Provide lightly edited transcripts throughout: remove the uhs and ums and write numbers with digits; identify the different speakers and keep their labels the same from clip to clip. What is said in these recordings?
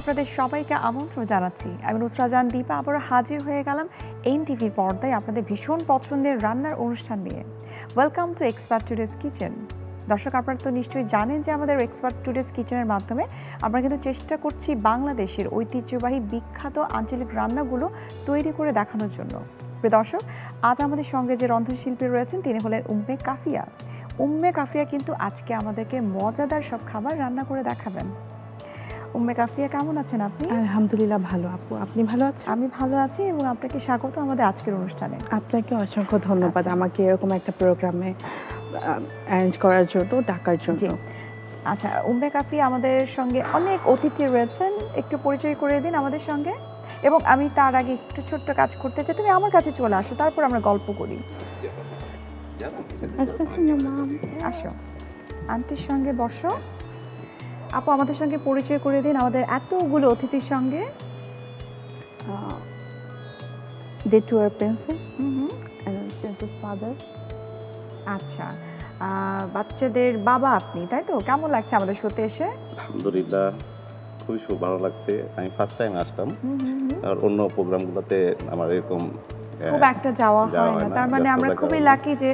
Speaker 1: আপনাদের সবাইকে আমন্ত্রণ জানাচ্ছি। আমি নুসরা জাহান দীপা আবারও হাজির হয়ে গেলাম এনটিভির পর্দায় আপনাদের ভীষণ পছন্দের রান্নার অনুষ্ঠান নিয়ে। Welcome to expert today's kitchen. দর্শক, আপনারা তো নিশ্চয়ই জানেন যে আমাদের এক্সপার্ট টুডেস কিচেনের মাধ্যমে আমরা কিন্তু চেষ্টা করছি বাংলাদেশের ঐতিহ্যবাহী বিখ্যাত আঞ্চলিক রান্নাগুলো তৈরি করে দেখানোর জন্য। প্রিয় দর্শক, আজ আমাদের সঙ্গে যে রন্ধনশিল্পী রয়েছেন তিনি হলেন উম্মে কাফিয়া। উম্মে কাফিয়া কিন্তু আজকে আমাদেরকে মজাদার সব খাবার রান্না করে দেখাবেন। উম্মে কাফিয়া, কেমন আছেন আপনি?
Speaker 2: আলহামদুলিল্লাহ ভালো আপু, আপনি ভালো আছেন?
Speaker 1: আমি ভালো আছি এবং আপনাকে স্বাগত আমাদের আজকের অনুষ্ঠানে।
Speaker 2: আপনাকে অসংখ্য ধন্যবাদ আমাকে এরকম একটা প্রোগ্রামে অ্যারেঞ্জ করার জন্য, ডাকার জন্য।
Speaker 1: আচ্ছা, উম্মে কাফিয়া আমাদের সঙ্গে অনেক অতিথি রয়েছেন, একটু পরিচয় করে দিন আমাদের সঙ্গে। এবং আমি তার আগে একটু ছোট্ট কাজ করতে চাই, তুমি আমার কাছে চলে আসো, তারপর আমরা গল্প করি। আসো, আন্টির সঙ্গে বসো। আপু, আমাদের সঙ্গে পরিচয় করে দিন আমাদের এতগুলো অতিথির সঙ্গে।
Speaker 2: The two are princess and princess father.
Speaker 1: আচ্ছা, বাচ্চাদের বাবা আপনি, তাই তো? কেমন লাগছে আমাদের শোতে এসে?
Speaker 3: আলহামদুলিল্লাহ, খুবই ভালো লাগছে। আমি ফার্স্ট টাইম আসলাম, আর অন্য প্রোগ্রামগুলোতে আমার এরকম
Speaker 1: খুব একটা যাওয়া হয় না। তার মানে আমরা খুবই লাকি যে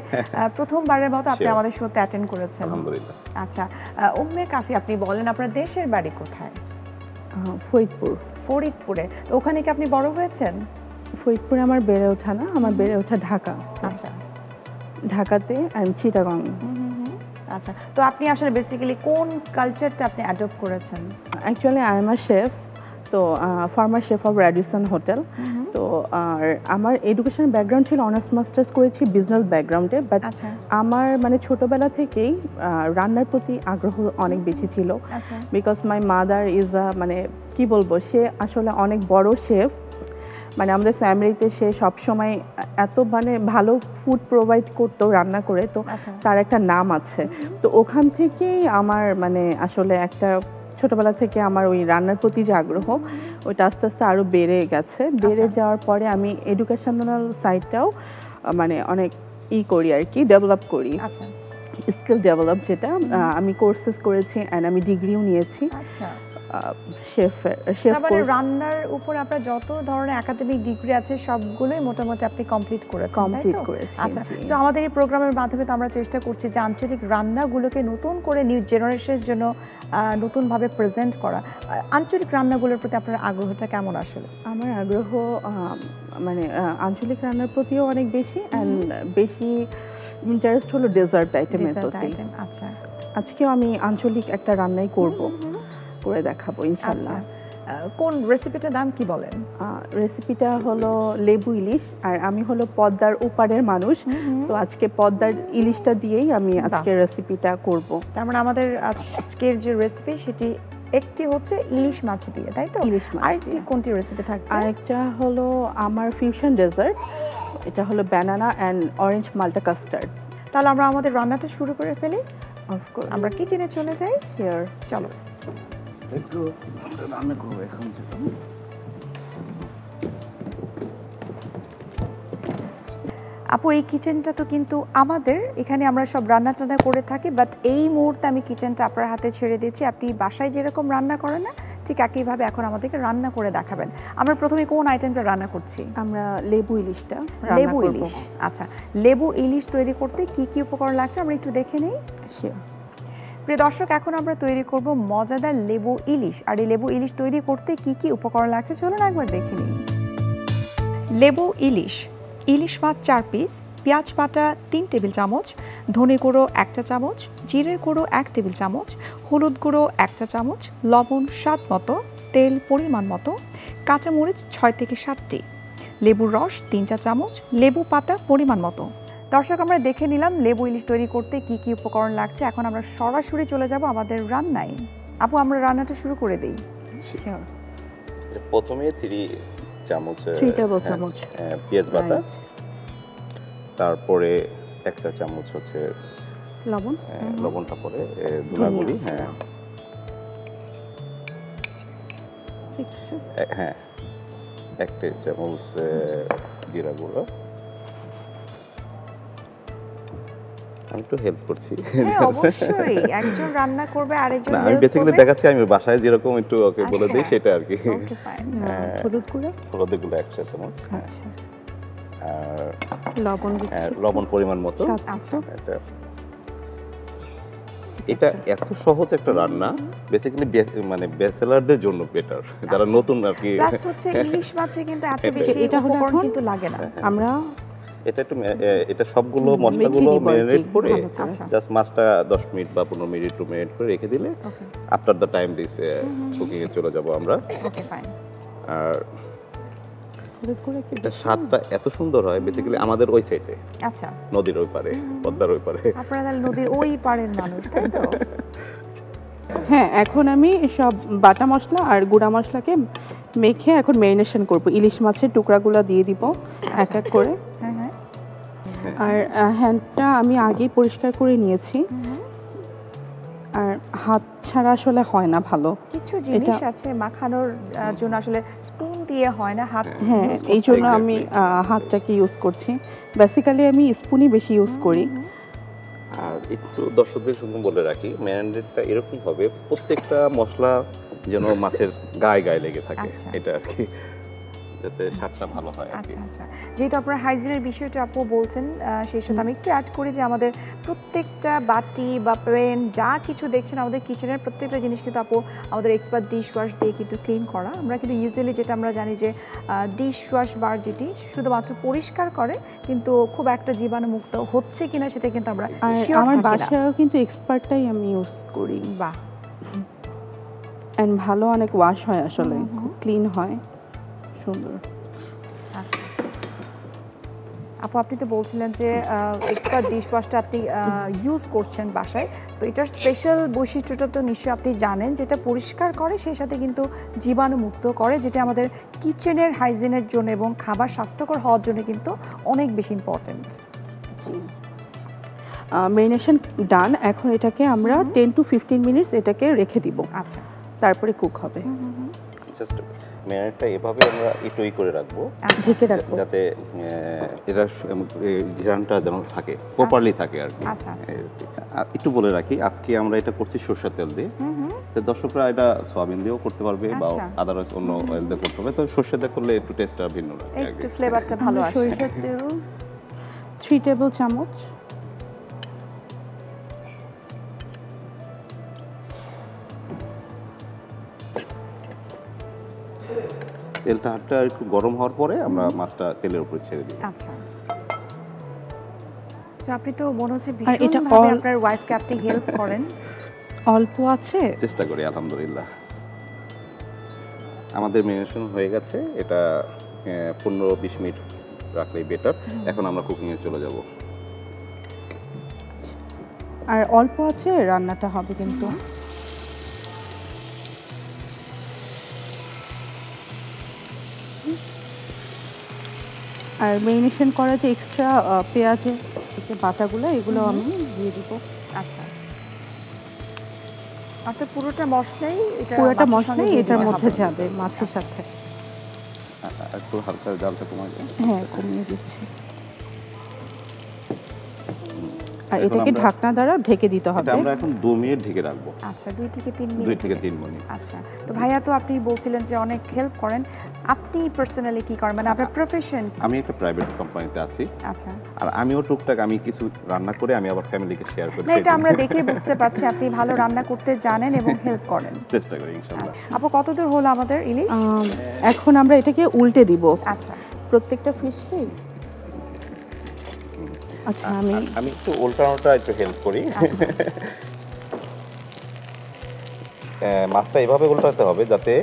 Speaker 1: প্রথমবারের মতো আপনি আমাদের শোতে অ্যাটেন্ড করেছেন।
Speaker 3: আলহামদুলিল্লাহ।
Speaker 1: আচ্ছা, উম্মে কাফিয়া, আপনি বলেন আপনার দেশের বাড়ি কোথায়?
Speaker 2: ফরিদপুর।
Speaker 1: ফরিদপুরে। তো ওখানে কি আপনি বড় হয়েছেন?
Speaker 2: ফরিদপুরে আমার বেড়ে ওঠা না, আমার বেড়ে ওঠা ঢাকা।
Speaker 1: আচ্ছা,
Speaker 2: ঢাকাতে আমি চিটাগং।
Speaker 1: আচ্ছা, তো আপনি আসলে বেসিক্যালি কোন কালচারটা আপনি অ্যাডপ্ট করেছেন?
Speaker 2: Actually I am a chef, তো former chef of Radisson hotel. তো আর আমার এডুকেশন ব্যাকগ্রাউন্ড ছিল, অনার্স মাস্টার্স করেছি বিজনেস ব্যাকগ্রাউন্ডে। বাট আমার মানে ছোটোবেলা থেকেই রান্নার প্রতি আগ্রহ অনেক বেশি ছিল, বিকজ মাই মাদার ইজ মানে কি বলবো, সে আসলে অনেক বড় শেফ। মানে আমাদের ফ্যামিলিতে সে সবসময় এত মানে ভালো ফুড প্রোভাইড করতো রান্না করে, তো তার একটা নাম আছে। তো ওখান থেকেই আমার মানে আসলে একটা ছোটোবেলা থেকে আমার ওই রান্নার প্রতি যে আগ্রহ, ওইটা আস্তে আস্তে আরও বেড়ে গেছে। বেড়ে যাওয়ার পরে আমি এডুকেশনাল সাইডটাও মানে অনেক করি আর কি, ডেভেলপ করি, স্কিল ডেভেলপ, যেটা আমি কোর্সেস করেছি অ্যান্ড আমি ডিগ্রিও নিয়েছি। শেফ
Speaker 1: মানে রান্নার উপর আপনার যত ধরনের একাডেমিক ডিগ্রি আছে সবগুলোই মোটামুটি আপনি কমপ্লিট করেছেন, তাই তো? আচ্ছা, তো আমাদের এই প্রোগ্রামের মাধ্যমে তো আমরা চেষ্টা করছি যে আঞ্চলিক রান্নাগুলোকে নতুন করে নিউ জেনারেশনের জন্য নতুনভাবে প্রেজেন্ট করা। আঞ্চলিক রান্নাগুলোর প্রতি আপনার আগ্রহটা কেমন আসলে?
Speaker 2: আমার আগ্রহ মানে আঞ্চলিক রান্নার প্রতিও অনেক বেশি, অ্যান্ড বেশি ইন্টারেস্ট হলো ডেজার্ট আইটেমের প্রতি।
Speaker 1: আচ্ছা,
Speaker 2: আজকেও আমি আঞ্চলিক একটা রান্নাই করব, করে দেখাবো ইনশাআল্লাহ।
Speaker 1: কোন রেসিপিটার নাম কি বলেন?
Speaker 2: রেসিপিটা হলো লেবু ইলিশ, আর আমি হলো পদ্মার ওপারের মানুষ, তো আজকে পদ্মার ইলিশটা দিয়েই আমি আজকের রেসিপিটা করব।
Speaker 1: তার মানে আমাদের আজকের যে রেসিপি সেটি একটি হচ্ছে ইলিশ মাছ দিয়ে, তাই তো? আরেকটি কোনটি রেসিপি থাকছে?
Speaker 2: আরেকটা হলো আমার ফিউশন ডেজার্ট, এটা হলো ব্যানানা অ্যান্ড অরেঞ্জ মাল্টা কাস্টার্ড।
Speaker 1: তাহলে আমরা আমাদের রান্নাটা শুরু করে ফেলি। অফকোর্স, আমরা কিচেনে চলে যাই।
Speaker 2: শিওর,
Speaker 1: চলো।
Speaker 3: রান্না করবো এখন।
Speaker 1: আপু, এই কিচেনটা তো কিন্তু আমাদের এখানে আমরা সব রান্না টান্না করে থাকি, বাট এই মুহূর্তে আমি কিচেনটা আপনার হাতে ছেড়ে দিচ্ছি। আপনি বাসায় যেরকম রান্না করেন না, ঠিক একইভাবে এখন আমাদেরকে রান্না করে দেখাবেন। আমরা প্রথমে কোন আইটেমটা রান্না করছি?
Speaker 2: আমরা লেবু ইলিশটা।
Speaker 1: লেবু ইলিশ। আচ্ছা, লেবু ইলিশ তৈরি করতে কি কি উপকরণ লাগছে আমরা একটু দেখে নিই। প্রিয় দর্শক, এখন আমরা তৈরি করব মজাদার লেবু ইলিশ। আর এই লেবু ইলিশ তৈরি করতে কি কি উপকরণ লাগছে চলুন একবার দেখে নিই। লেবু ইলিশ: ইলিশ মাছ 4 পিস, পেঁয়াজ বাটা 3 টেবিল চামচ, ধনে গুঁড়ো 1 চা চামচ, জিরের গুঁড়ো 1 টেবিল চামচ, হলুদ গুঁড়ো 1 চা চামচ, লবণ স্বাদ মতো, তেল পরিমাণ মতো, কাঁচামরিচ 6 থেকে 7টি, লেবুর রস 3 চা চামচ, লেবু পাতা পরিমাণ মতো। দর্শক, আমরা দেখে নিলাম লেবু ইলিশ তৈরি করতে কি কি উপকরণ লাগছে। এখন আমরা সরাসরি চলে যাব আমাদের রান্নায়। আপু, আমরা রান্নাটা শুরু করে দিই।
Speaker 3: প্রথমে 3
Speaker 2: টেবিল চামচ
Speaker 3: পেঁয়াজ বাটা, তারপরে 1 চা চামচ হচ্ছে
Speaker 2: লবণ,
Speaker 3: লবণটা পরে ধুলাগুড়ি, হ্যাঁ 1 টেবিল চামচ জিরা গুঁড়ো, আমি একটু হেল্প করছি।
Speaker 1: হ্যাঁ অবশ্যই, একজন রান্না করবে আরেকজন
Speaker 3: না, আমি
Speaker 1: হেল্প
Speaker 3: বেসিক্যালি
Speaker 1: করবে।
Speaker 3: দেখাচ্ছি আমি বাসায় যেরকম একটু ওকে বলে দিই
Speaker 1: আচ্ছা।
Speaker 3: সেটা আর কি।
Speaker 1: Okay fine.
Speaker 2: হলুদ গুঁড়ো,
Speaker 3: হলুদের গুঁড়ো 1 চা চামচ,
Speaker 2: আচ্ছা,
Speaker 3: আর
Speaker 2: লবণ দিচ্ছি,
Speaker 3: লবণ পরিমাণ মতো।
Speaker 1: আচ্ছা।
Speaker 3: এটা এত সহজ একটা রান্না, বেসিক্যালি মানে ব্যাচেলারদের জন্য বেটার, যারা নতুন আর কি।
Speaker 1: প্লাস হচ্ছে ইলিশ মাছে কিন্তু এত বেশি
Speaker 2: এটা হলো
Speaker 1: উপকরণ
Speaker 2: এখন
Speaker 1: কিন্তু লাগে না।
Speaker 2: আমরা
Speaker 3: এটা একটু এটা সবগুলো মশলাগুলো
Speaker 2: দিব আর কি।
Speaker 3: ম্যারিনেট করে
Speaker 1: আচ্ছা।
Speaker 3: জাস্ট মাছটা 10 মিনিট বা 15 মিনিট একটু ম্যারিনেট করে রেখে দিলে
Speaker 1: okay
Speaker 3: after the time this cooking এ চলে যাব আমরা।
Speaker 1: Okay fine.
Speaker 3: আর
Speaker 2: হলুদ গুঁড়ো কি
Speaker 3: এটা স্বাদটা এত সুন্দর হয় বেসিক্যালি আমাদের ওই সাইডে,
Speaker 1: আচ্ছা,
Speaker 3: নদীর ওই পারে, পদ্মার ওই পারে।
Speaker 1: আপনারা তাহলে নদীর ওই পাড়ের মানুষ, তাই তো?
Speaker 2: হ্যাঁ, এখন আমি সব বাটা মশলা আর গুঁড়া মশলাকে মেখে এখন ম্যারিনেশন করব। ইলিশ মাছের টুকরাগুলো দিয়ে দিব এক এক করে।
Speaker 1: হ্যাঁ হ্যাঁ।
Speaker 2: আর হ্যান্ডটা আমি আগেই পরিষ্কার করে নিয়েছি। আর হাত ছাড়া আসলে হয় না ভালো।
Speaker 1: কিছু জিনিস আছে মাখানোর জন্য আসলে স্পুন দিয়ে হয় না, হাত
Speaker 2: হ্যাঁ,
Speaker 1: use
Speaker 2: এই
Speaker 1: করতে
Speaker 2: জন্য
Speaker 1: হয়।
Speaker 2: আমি হাতটাকে ইউজ করছি। বেসিক্যালি আমি স্পুনই বেশি ইউজ করি।
Speaker 3: আর একটু দর্শকদের সঙ্গে বলে রাখি, ম্যারিনেটটা এরকম হবে প্রত্যেকটা মশলা যেন মাছের গায়ে গায়ে লেগে থাকে,
Speaker 1: আচ্ছা।
Speaker 3: এটা আর কি, যাতে স্বাদটা ভালো হয় আর কি।
Speaker 1: আচ্ছা আচ্ছা, যেহেতু আপনারা হাইজিনের বিষয়টা আপু বলছেন, সেই সাথে আমি একটু অ্যাড করি যে আমাদের প্রত্যেকটা বাটি বা প্যান যা কিছু দেখছেন আমাদের কিচেনের প্রত্যেকটা জিনিস কিন্তু আপু আমাদের এক্সপার্ট ডিশ ওয়াশ দিয়ে কিন্তু ক্লিন করা। আমরা কিন্তু ইউজুয়ালি যেটা আমরা জানি যে ডিশ ওয়াশ বার যেটি শুধুমাত্র পরিষ্কার করে, কিন্তু খুব একটা জীবাণুমুক্ত হচ্ছে কিনা সেটা কিন্তু আমরা
Speaker 2: আর
Speaker 1: শিওর
Speaker 2: আমার
Speaker 1: থাকি না।
Speaker 2: বাসায়ও কিন্তু এক্সপার্টটাই আমি ইউজ করি।
Speaker 1: বাহ,
Speaker 2: এন্ড ভালো অনেক ওয়াশ হয় আসলে, খুব ক্লিন হয়, সুন্দর।
Speaker 1: আচ্ছা আপু, আপনি তো বলছিলেন যে এক্সপার্ট ডিশ ওয়াশটা আপনি ইউজ করছেন বাসায়, তো এটার স্পেশাল বৈশিষ্ট্যটা তো নিশ্চয়ই আপনি জানেন, যেটা পরিষ্কার করে সেই সাথে কিন্তু জীবাণুমুক্ত করে, যেটা আমাদের কিচেনের হাইজিনের জন্য এবং খাবার স্বাস্থ্যকর হওয়ার জন্য কিন্তু অনেক বেশি ইম্পর্টেন্ট।
Speaker 2: ম্যারিনেশন ডান। এখন এটাকে আমরা 10 to 15 মিনিটস এটাকে রেখে দিব,
Speaker 1: আচ্ছা,
Speaker 2: তারপরে কুক হবে।
Speaker 3: জাস্ট ম্যারিনেটটা এভাবে আমরা একটুই করে রাখবো,
Speaker 2: ঢেকে রাখবো।
Speaker 3: যাতে এটা ঘ্রাণটা যেন থাকে, প্রপারলি থাকে আর কি।
Speaker 1: আচ্ছা, আচ্ছা।
Speaker 3: আর একটু বলে রাখি, আজকে আমরা এটা করছি সরষের তেল দিয়ে, তো দর্শকরা এটা সয়াবিন দিয়েও করতে পারবে বা
Speaker 1: আচ্ছা।
Speaker 3: আদারওয়াইজ অন্য অয়েল দিয়ে করতে হবে, তো সরষে দিয়ে করলে একটু টেস্টটা ভিন্ন লাগে আর
Speaker 1: একটু
Speaker 3: কি।
Speaker 1: ফ্লেভারটা ভালো আসে।
Speaker 2: সরিষার তেল 3 টেবিল চামচ।
Speaker 3: তেলটা হাতটা একটু গরম হওয়ার পরে আমরা মাছটা তেলের উপরে ছেড়ে দিই।
Speaker 1: আচ্ছা, তো আপনি তো মনে হচ্ছে
Speaker 2: আর এটা
Speaker 1: ভীষণভাবে আপনার ওয়াইফকে আপনি হেল্প করেন।
Speaker 2: অল্প আছে,
Speaker 3: চেষ্টা করি আলহামদুলিল্লাহ। আমাদের ম্যারিনেশন হয়ে গেছে, এটা 15-20 মিনিট রাখলেই বেটার। এখন আমরা কুকিংয়ে চলে যাব।
Speaker 2: আর অল্প আছে, রান্নাটা হবে কিন্তু। আর ম্যারিনেশন করা যে এক্সট্রা পেঁয়াজের যে বাটাগুলো, এগুলো আমি দিয়ে দিব।
Speaker 1: আচ্ছা, অর্থাৎ পুরোটা মশলাই
Speaker 2: পুরোটা মশলাই এটার মধ্যে যাবে মাছের সাথে।
Speaker 3: একটু হালকা জালটা কমাই যায়।
Speaker 2: হ্যাঁ, কমিয়ে দিচ্ছি। আর
Speaker 3: এখন
Speaker 2: এটাকে
Speaker 3: আমরা-
Speaker 2: ঢাকনা দ্বারা ঢেকে দিতে হবে।
Speaker 3: এটা আমরা এখন 2 মিনিট ঢেকে রাখবো,
Speaker 1: আচ্ছা, 2 থেকে 3 মিনিট।
Speaker 3: 2 থেকে 3 মিনিট।
Speaker 1: আচ্ছা, তো ভাইয়া তো আপনি বলছিলেন যে অনেক হেল্প করেন, আপনি পার্সোনালি কি করেন, মানে আপনার প্রফেশন?
Speaker 3: আমি একটা প্রাইভেট কোম্পানিতে আছি,
Speaker 1: আচ্ছা,
Speaker 3: আর আমিও টুকটাক আমি কিছু রান্না করে আমি আবার ফ্যামিলিকে শেয়ার করি।
Speaker 1: না এটা আমরা দেখে বুঝতে পারছি আপনি ভালো রান্না করতে জানেন এবং হেল্প করেন।
Speaker 3: চেষ্টা করি ইনশাআল্লাহ।
Speaker 1: আপু, কতদূর হলো আমাদের ইলিশ?
Speaker 2: এখন আমরা এটাকে উল্টে দিব
Speaker 1: আচ্ছা,
Speaker 2: প্রত্যেকটা ফিশকে। আচ্ছা,
Speaker 3: আমি একটু উল্টানোটা একটু হেল্প করি।
Speaker 1: আচ্ছা।
Speaker 3: মাছটা এভাবে উল্টাতে হবে যাতে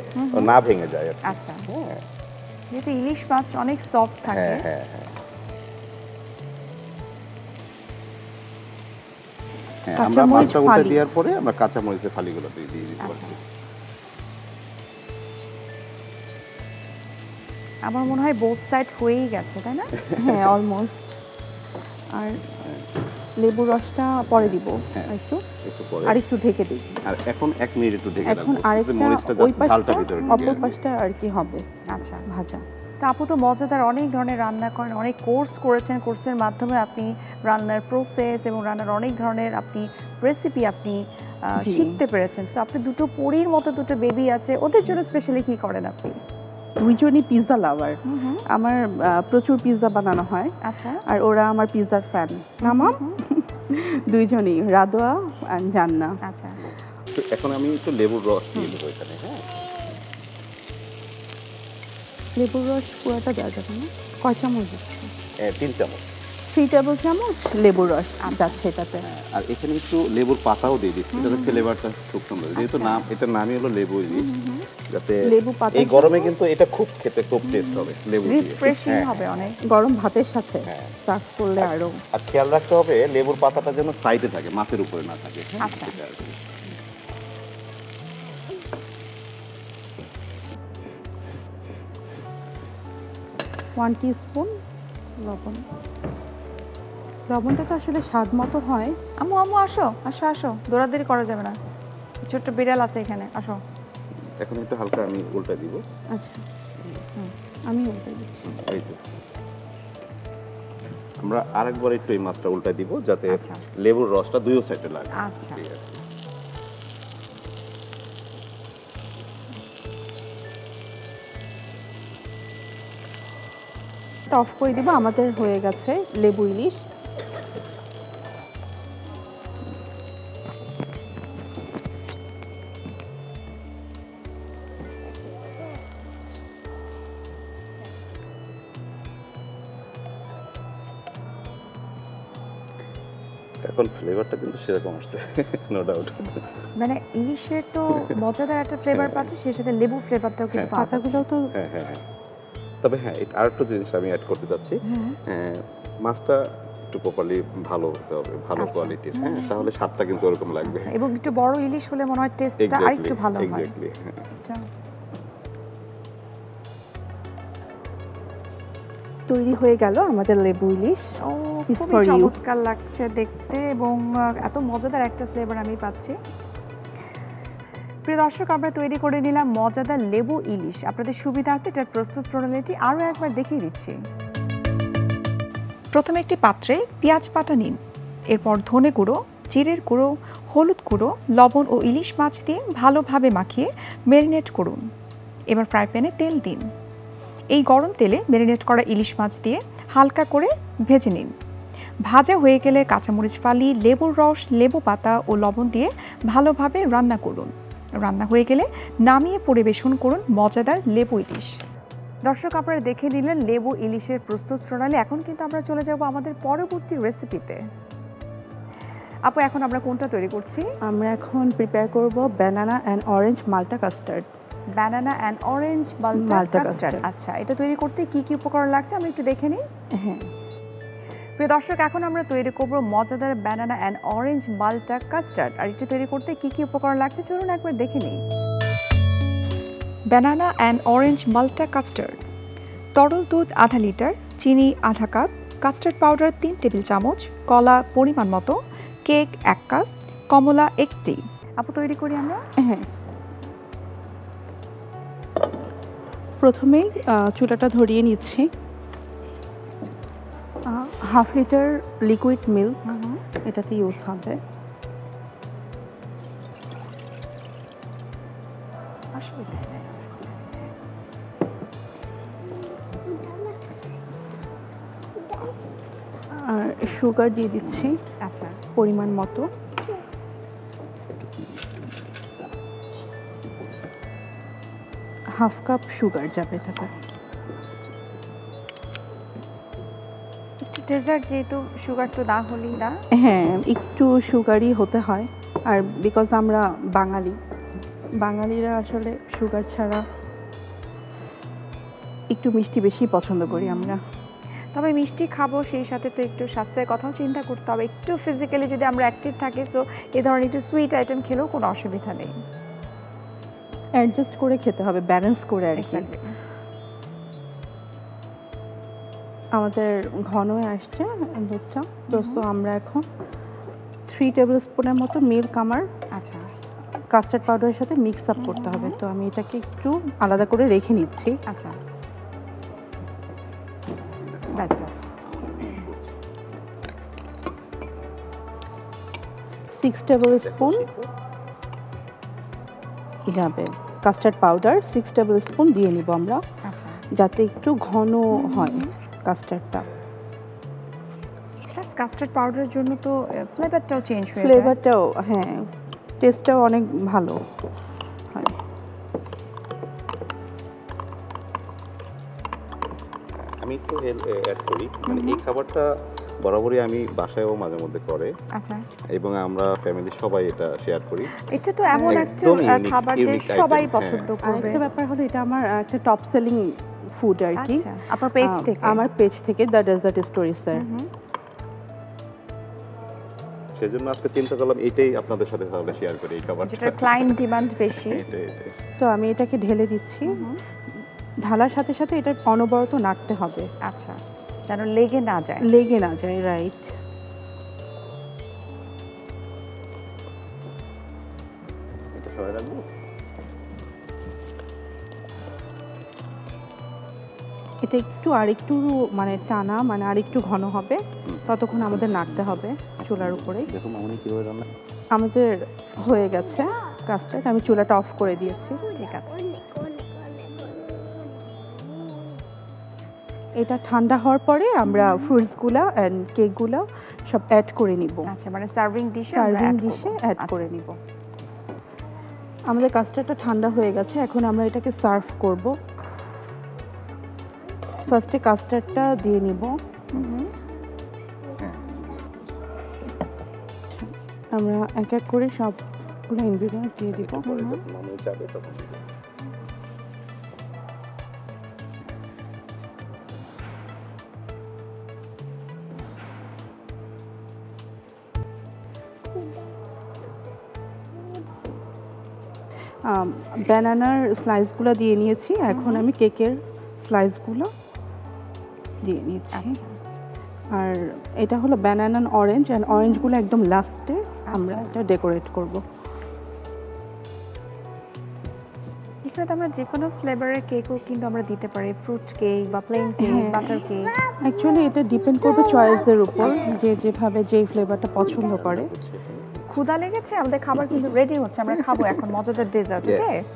Speaker 3: না ভেঙে যায় আর কি।
Speaker 1: আচ্ছা,
Speaker 3: হ্যাঁ
Speaker 1: যেহেতু ইলিশ মাছ অনেক সফট থাকে।
Speaker 3: হ্যাঁ হ্যাঁ হ্যাঁ। হ্যাঁ, আমরা
Speaker 2: কাঁচামরিচ
Speaker 3: মাছটা উল্টে
Speaker 2: ফালি।
Speaker 3: দেওয়ার পরে আমরা কাঁচা মরিচের ফালিগুলো দিয়ে দিই।
Speaker 1: আচ্ছা, আমার মনে হয় বোথ সাইড হয়েই গেছে, তাই না?
Speaker 2: হ্যাঁ, অলমোস্ট। আর লেবুর রসটা পরে দিব একটু,
Speaker 3: একটু পরে
Speaker 2: আর একটু ঢেকে দিই।
Speaker 3: আর এখন 1 মিনিট একটু ঢেকে
Speaker 2: এখন
Speaker 3: রাখবো,
Speaker 2: আরেকটা
Speaker 3: মরিচটা
Speaker 2: ওই
Speaker 3: জাস্ট ঝালটা
Speaker 2: পাশটা,
Speaker 3: ভিতরে
Speaker 2: অপর পাশটা আর কি হবে
Speaker 1: আচ্ছা,
Speaker 2: ভাজা।
Speaker 1: তো আপু তো মজাদার অনেক ধরনের রান্না করেন, অনেক কোর্স করেছেন, কোর্সের মাধ্যমে আপনি রান্নার প্রসেস এবং রান্নার অনেক ধরনের আপনি রেসিপি আপনি শিখতে পেরেছেন। সো আপনি দুটো পরীর মতো দুটো বেবি আছে, ওদের জন্য স্পেশালি কি করেন আপনি?
Speaker 2: দুইজনই পিৎজা লাভার। আমার প্রচুর পিৎজা বানানো হয়।
Speaker 1: আচ্ছা।
Speaker 2: আর ওরা আমার পিৎজার ফ্যান। নামাম দুইজনই, রাদোয়া আর জান্না।
Speaker 1: আচ্ছা,
Speaker 3: তো এখন আমি একটু লেবুর রস দিয়ে দেবো এখানে। হ্যাঁ,
Speaker 2: লেবুর রস পুরোটা দেওয়া যাবে না? কয় চামচ?
Speaker 3: 3 চামচ।
Speaker 2: 3 টেবিল চামচ লেবুর রস যাচ্ছে এটাতে।
Speaker 3: আর এখানে একটু লেবুর পাতাও দিয়ে দিচ্ছি যাতে ফ্লেভারটা খুব সুন্দর। যেহেতু এটার নামই হলো লেবু ইলিশ, যাতে
Speaker 2: লেবু পাতা
Speaker 3: এই গরমে কিন্তু এটা খুব খেতে খুব টেস্ট হবে লেবু দিয়ে।
Speaker 1: রিফ্রেশিং হবে অনেক।
Speaker 2: গরম ভাতের সাথে সার্ভ করলে আরো।
Speaker 3: আর খেয়াল রাখতে হবে লেবুর পাতাটা যেন সাইডে থাকে, মাছের উপরে না থাকে।
Speaker 1: আচ্ছা।
Speaker 3: এটা আর কি।
Speaker 2: 1 টিস্পুন লবণ। লবণটা তো আসলে স্বাদ মতো হয়।
Speaker 1: আম্মু আম্মু আসো আসো আসো, দৌড়াদৌড়ি করা যাবে না, ছোট্ট বিড়াল আছে এখানে, আসো।
Speaker 3: এখন একটু হালকা আমি উল্টা দিব।
Speaker 2: আচ্ছা, আমি উল্টে দিচ্ছি।
Speaker 3: এই তো আমরা আরেকবার একটু এই মাছটা উল্টা দিব যাতে
Speaker 1: আচ্ছা।
Speaker 3: লেবুর রসটা দুই সাইডে লাগে।
Speaker 1: আচ্ছা।
Speaker 3: ঠিক আছে।
Speaker 2: অফ করে দিব। আমাদের হয়ে গেছে লেবু ইলিশ।
Speaker 3: এখন ফ্লেভারটা কিন্তু সেরকম আসছে, নো ডাউট।
Speaker 1: মানে ইলিশের তো মজাদার একটা ফ্লেভার পাচ্ছে, সেই সাথে লেবু ফ্লেভারটাও কিন্তু পাওয়া যাচ্ছে।
Speaker 2: পাতাগুলো তো
Speaker 3: হ্যাঁ হ্যাঁ হ্যাঁ। তবে হ্যাঁ, আর একটা জিনিস আমি অ্যাড করতে চাচ্ছি, মাছটা একটু প্রপারলি ভালো হতে হবে, ভালো কোয়ালিটির। হ্যাঁ, তাহলে স্বাদটা কিন্তু ওরকম লাগবে।
Speaker 1: আচ্ছা, এবং একটু বড় ইলিশ হলে মনে হয় টেস্টটা আরেকটু ভালো হয়।
Speaker 3: এক্স্যাক্টলি।
Speaker 2: তৈরি হয়ে গেল আমাদের লেবু ইলিশ।
Speaker 1: ও, খুবই চমৎকার লাগছে দেখতে এবং এত মজাদার একটা ফ্লেভার আমি পাচ্ছি। প্রিয় দর্শক, আমরা তৈরি করে নিলাম মজাদার লেবু ইলিশ। আপনাদের সুবিধার্থে এটার প্রস্তুত প্রণালীটি আরও একবার দেখিয়ে দিচ্ছি। প্রথমে একটি পাত্রে পেঁয়াজ বাটা নিন, এরপর ধনে গুঁড়ো, জিরের গুঁড়ো, হলুদ গুঁড়ো, লবণ ও ইলিশ মাছ দিয়ে ভালোভাবে মাখিয়ে ম্যারিনেট করুন। এবার ফ্রাই প্যানে তেল দিন। এই গরম তেলে ম্যারিনেট করা ইলিশ মাছ দিয়ে হালকা করে ভেজে নিন। ভাজা হয়ে গেলে কাঁচামরিচ ফালি, লেবুর রস, লেবু পাতা ও লবণ দিয়ে ভালোভাবে রান্না করুন। রান্না হয়ে গেলে নামিয়ে পরিবেশন করুন মজাদার লেবু ইলিশ। দর্শক, আপনারা দেখে নিলেন লেবু ইলিশের প্রস্তুত প্রণালী। এখন কিন্তু আমরা চলে যাব আমাদের পরবর্তী রেসিপিতে। আপু, এখন আমরা কোনটা তৈরি করছি?
Speaker 2: আমরা এখন প্রিপেয়ার করব ব্যানানা অ্যান্ড অরেঞ্জ মাল্টা কাস্টার্ড।
Speaker 1: ব্যানানা অ্যান্ড অরেঞ্জ মাল্টা কাস্টার্ড। আচ্ছা, এটা তৈরি করতে কি কি উপকরণ লাগছে আমরা একটু দেখে নিই।
Speaker 2: হ্যাঁ
Speaker 1: প্রিয় দর্শক, এখন আমরা তৈরি করব মজাদার ব্যানানা অ্যান্ড অরেঞ্জ মাল্টা কাস্টার্ড। আর এটা তৈরি করতে কি কি উপকরণ লাগছে চলুন একবার দেখে নিই। ব্যানানা অ্যান্ড অরেঞ্জ মাল্টা কাস্টার্ড: তরল দুধ আধা লিটার, চিনি আধা কাপ, কাস্টার্ড পাউডার 3 টেবিল চামচ, কলা পরিমাণ মতো, কেক 1 কাপ, কমলা 1টি। আপু, তৈরি করি আমরা?
Speaker 2: হ্যাঁ, প্রথমেই চুলাটা ধরিয়ে নিচ্ছি। হাফ লিটার লিকুইড মিল্ক এটাতে ইউজ হবে। আর সুগার দিয়ে দিচ্ছি
Speaker 1: আচ্ছা,
Speaker 2: পরিমাণ মতো। হাফ কাপ সুগার যাবে এটাতে।
Speaker 1: একটু ডেজার্ট, যেহেতু সুগার তো না হলেই না।
Speaker 2: হ্যাঁ, একটু সুগারই হতে হয়। আর বিকজ আমরা বাঙালিরা আসলে সুগার ছাড়া একটু মিষ্টি বেশি পছন্দ করি আমরা।
Speaker 1: তবে মিষ্টি খাবো, সেই সাথে তো একটু স্বাস্থ্যের কথাও চিন্তা করতে হবে। একটু ফিজিক্যালি যদি আমরা অ্যাক্টিভ থাকি, সো এ ধরনের একটু সুইট আইটেম খেলেও কোনো অসুবিধা নেই।
Speaker 2: অ্যাডজাস্ট করে খেতে হবে, ব্যালেন্স করে আর কি। আমাদের ঘন হয়ে আসছে দুধটা, তো আমরা এখন 3 টেবিল স্পুনের মতো মিল্ক আমার
Speaker 1: আচ্ছা
Speaker 2: কাস্টার্ড পাউডারের সাথে মিক্স আপ করতে হবে। তো আমি এটাকে একটু আলাদা করে রেখে নিচ্ছি।
Speaker 1: আচ্ছা, ব্যাস ব্যাস
Speaker 2: 6 টেবিল স্পুন যাবে কাস্টার্ড পাউডার 6 টেবিল স্পুন দিয়ে নিব আমরা,
Speaker 1: আচ্ছা,
Speaker 2: যাতে একটু ঘন হয় কাস্টার্ডটা।
Speaker 1: কাস্টার্ড পাউডারের জন্য তো ফ্লেভারটাও চেঞ্জ হয়ে যায়।
Speaker 2: ফ্লেভারটাও হ্যাঁ, টেস্টটাও অনেক ভালো হয়।
Speaker 3: আমি একটু অ্যাড করি, মানে এই খাবারটা বরাবরই আমি বাসায়ও মাঝে মধ্যে করে,
Speaker 1: আচ্ছা,
Speaker 3: এবং আমরা ফ্যামিলি সবাই এটা শেয়ার করি।
Speaker 1: এটা তো এমন একটা
Speaker 3: একদম unique,
Speaker 1: খাবার যে
Speaker 3: unique
Speaker 1: সবাই
Speaker 3: item,
Speaker 1: পছন্দ করবে।
Speaker 2: আরেকটা ব্যাপার হলো এটা আমার একটা টপ সেলিং ফুড আর কি।
Speaker 1: আচ্ছা, আপনার পেজ থেকে?
Speaker 2: আমার পেজ থেকে, দ্য ডেজার্ট স্টোরি স্যার।
Speaker 3: সেজন্য আজকে চিন্তা করলাম এটাই আপনাদের সাথে তাহলে শেয়ার করি, এই খাবারটা
Speaker 1: যেটার ক্লায়েন্ট ডিমান্ড বেশি।
Speaker 3: এটাই।
Speaker 2: তো আমি এটাকে ঢেলে দিচ্ছি, ঢালার সাথে সাথে এটা অনবরত নাড়তে হবে,
Speaker 1: আচ্ছা, যেন লেগে না যায়।
Speaker 2: লেগে না যায়, রাইট।
Speaker 3: এটা সবাই রাখবো।
Speaker 2: এটা একটু আরেকটু মানে টানা, মানে আরেকটু ঘন হবে, ততক্ষণ আমাদের নাড়তে হবে চুলার উপরে।
Speaker 3: দেখুন মামনি কিভাবে রান্না।
Speaker 2: আমাদের হয়ে গেছে কাস্টার্ড, আমি চুলাটা অফ করে দিয়েছি।
Speaker 1: ঠিক আছে,
Speaker 2: এটা ঠান্ডা হওয়ার পরে আমরা ফ্রুটসগুলো অ্যান্ড কেকগুলো সব অ্যাড করে নিব,
Speaker 1: আচ্ছা, মানে সার্ভিং ডিশে
Speaker 2: সার্ভিং ডিশে অ্যাড করে নিব। আমাদের কাস্টার্ডটা ঠান্ডা হয়ে গেছে, এখন আমরা এটাকে সার্ভ করব। ফার্স্টে কাস্টার্ডটা দিয়ে নিব, আমরা এক এক করে সবগুলো ইনগ্রিডিয়েন্টস দিয়ে দিব।
Speaker 3: পরে যখন মামনি যাবে তখন দিব।
Speaker 2: ব্যানানার স্লাইসগুলো দিয়ে নিয়েছি, এখন আমি কেকের স্লাইসগুলো দিয়ে নিচ্ছি।
Speaker 1: আচ্ছা,
Speaker 2: আর এটা হলো ব্যানানা অরেঞ্জ, অ্যান্ড অরেঞ্জগুলো একদম লাস্টে আমরা এটা ডেকোরেট করব।
Speaker 1: এখানে তো আমরা যে কোনো ফ্লেভারের কেকও কিন্তু আমরা দিতে পারি, ফ্রুট কেক বা plane cake, butter cake.
Speaker 2: Actually এটা ডিপেন্ড করবে চয়েসের উপর, যে যেভাবে যেই ফ্লেভারটা পছন্দ করে।
Speaker 1: ক্ষুধা লেগেছে, আমাদের খাবার কিন্তু রেডি হচ্ছে, আমরা খাবো এখন মজাদার ডেজার্ট। ওকে,
Speaker 3: Yes.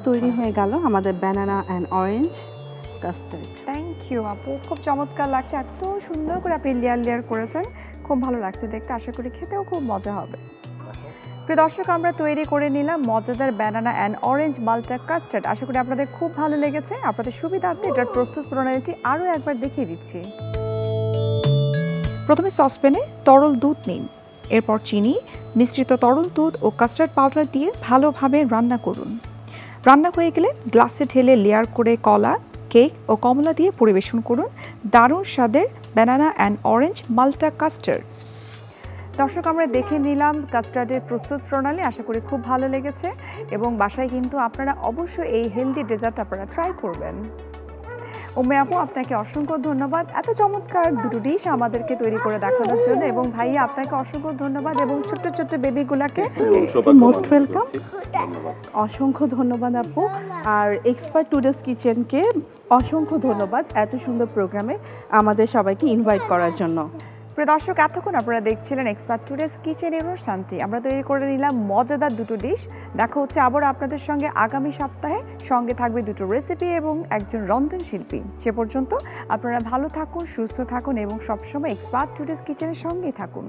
Speaker 2: তৈরি হয়ে গেল আমাদের banana and orange custard.
Speaker 1: Thank you আপু, খুব চমৎকার লাগছে, এত সুন্দর করে আপনি লেয়ার লেয়ার করেছেন, খুব ভালো লাগছে দেখতে, আশা করি খেতেও খুব মজা হবে। প্রিয় দর্শক, আমরা তৈরি করে নিলাম মজাদার ব্যানানা অ্যান্ড অরেঞ্জ মাল্টা কাস্টার্ড। আশা করি আপনাদের খুব ভালো লেগেছে। আপনাদের সুবিধার্থে এটার প্রস্তুত প্রণালীটি আরও একবার দেখিয়ে দিচ্ছি। প্রথমে সসপ্যানে তরল দুধ নিন, এরপর চিনি, মিশ্রিত তরল দুধ ও কাস্টার্ড পাউডার দিয়ে ভালোভাবে রান্না করুন। রান্না হয়ে গেলে গ্লাসে ঢেলে লেয়ার করে কলা, কেক ও কমলা দিয়ে পরিবেশন করুন দারুণ স্বাদের ব্যানানা অ্যান্ড অরেঞ্জ মাল্টা কাস্টার্ড। দর্শক, আমরা দেখে নিলাম কাস্টার্ডের প্রস্তুত প্রণালী, আশা করি খুব ভালো লেগেছে এবং বাসায় কিন্তু আপনারা অবশ্যই এই হেলদি ডেজার্ট আপনারা ট্রাই করবেন। উম্মে আপু, আপনাকে অসংখ্য ধন্যবাদ এত চমৎকার দুটো ডিশ আমাদেরকে তৈরি করে দেখানোর জন্য, এবং ভাইয়া আপনাকে অসংখ্য ধন্যবাদ, এবং ছোট্ট ছোট্ট বেবিগুলাকে
Speaker 2: মোস্ট ওয়েলকাম। অসংখ্য ধন্যবাদ আপু, আর এক্সপার্ট টুডেস কিচেনকে অসংখ্য ধন্যবাদ এত সুন্দর প্রোগ্রামে আমাদের সবাইকে ইনভাইট করার জন্য।
Speaker 1: প্রিয় দর্শক, এতক্ষণ আপনারা দেখছিলেন এক্সপার্ট টুডেস কিচেন অনুষ্ঠানটি। আমরা তৈরি করে নিলাম মজাদার দুটো ডিশ। দেখা হচ্ছে আবার আপনাদের সঙ্গে আগামী সপ্তাহে। সঙ্গে থাকবে দুটো রেসিপি এবং একজন রন্ধনশিল্পী। সে পর্যন্ত আপনারা ভালো থাকুন, সুস্থ থাকুন এবং সবসময় এক্সপার্ট টুডেস কিচেনের সঙ্গেই থাকুন।